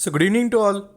So good evening to all.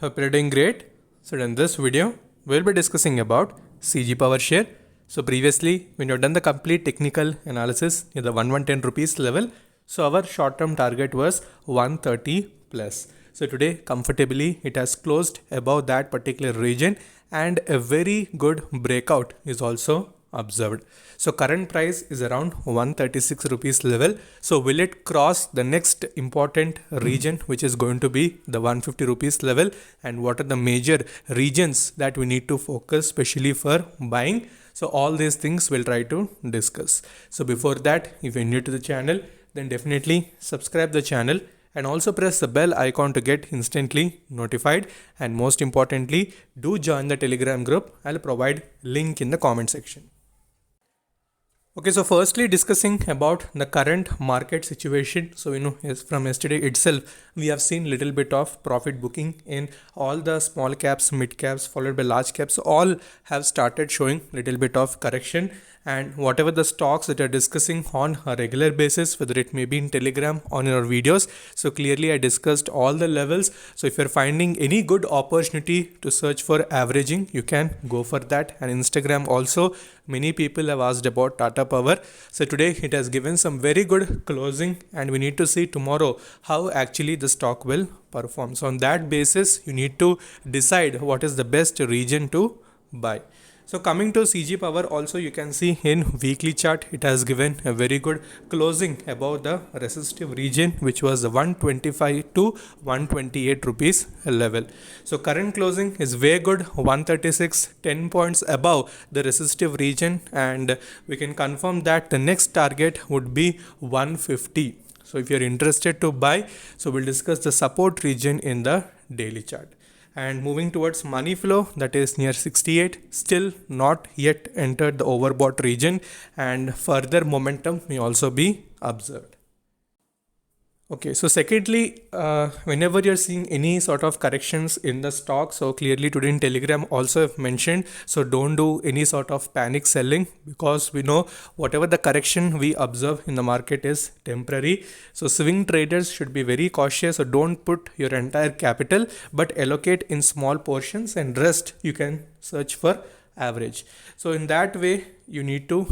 Hope you're doing great. So in this video, we'll be discussing about CG Power share. So previously, when you've done the complete technical analysis in the 110 rupees level, so our short-term target was 130 plus. So today, comfortably, it has closed above that particular region and a very good breakout is also observed. So current price is around 136 rupees level. So will it cross the next important region, which is going to be the 150 rupees level? And what are the major regions that we need to focus, especially for buying? So all these things we'll try to discuss. So before that, if you're new to the channel, then definitely subscribe the channel and also press the bell icon to get instantly notified. And most importantly, do join the Telegram group. I'll provide link in the comment section. Okay, so firstly discussing about the current market situation. So from yesterday itself, we have seen little bit of profit booking in all the small caps, mid caps, followed by large caps. So all have started showing little bit of correction, and whatever the stocks that are discussing on a regular basis, whether it may be in Telegram or in our videos. So clearly I discussed all the levels. So if you're finding any good opportunity to search for averaging, you can go for that. And Instagram also, many people have asked about Tata Power. So today it has given some very good closing, and we need to see tomorrow how actually the stock will perform. So on that basis, you need to decide what is the best region to buy. So coming to CG Power, also you can see in weekly chart, it has given a very good closing above the resistive region, which was the 125 to 128 rupees level. So current closing is very good, 136, 10 points above the resistive region, and we can confirm that the next target would be 150. So if you're interested to buy, so we'll discuss the support region in the daily chart. And moving towards money flow, that is near 68, still not yet entered the overbought region, and further momentum may also be observed. Okay, so secondly, whenever you're seeing any sort of corrections in the stock, so clearly today in Telegram also I've mentioned, so don't do any sort of panic selling, because we know whatever the correction we observe in the market is temporary. So swing traders should be very cautious. So don't put your entire capital, but allocate in small portions, and rest you can search for average. So in that way, you need to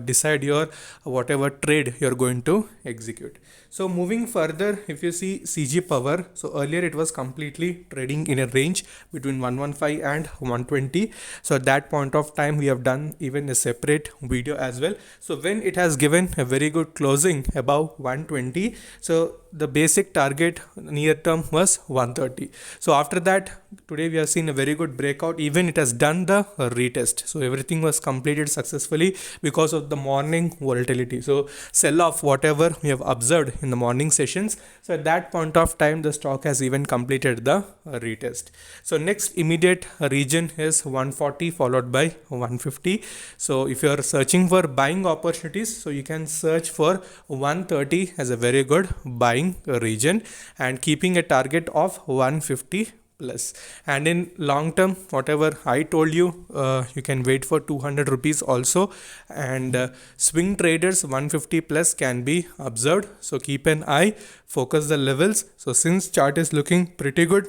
decide your whatever trade you're going to execute. So moving further, if you see CG Power, so earlier it was completely trading in a range between 115 and 120. So at that point of time, we have done even a separate video as well. So when it has given a very good closing above 120, so the basic target near term was 130. So after that, today we have seen a very good breakout. Even it has done the retest. So everything was completed successfully because of the morning volatility. So sell off whatever we have observed in the morning sessions. So at that point of time, the stock has even completed the retest. So next immediate region is 140 followed by 150. So if you are searching for buying opportunities, so you can search for 130 as a very good buying region, and keeping a target of 150 plus. And in long term, whatever I told you, you can wait for 200 rupees also, and swing traders 150 plus can be observed. So keep an eye, focus the levels. So since chart is looking pretty good,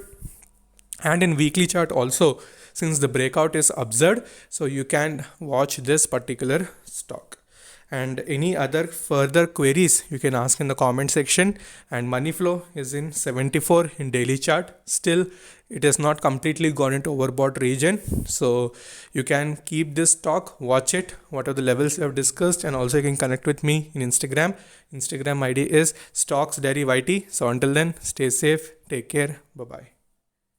and in weekly chart also, since the breakout is observed, so you can watch this particular stock. And any other further queries you can ask in the comment section. And money flow is in 74 in daily chart. Still, it has not completely gone into overbought region. So you can keep this stock, watch it, what are the levels we have discussed, and also you can connect with me in Instagram. Instagram ID is Stocks Diary YT. So until then, stay safe, take care, bye bye.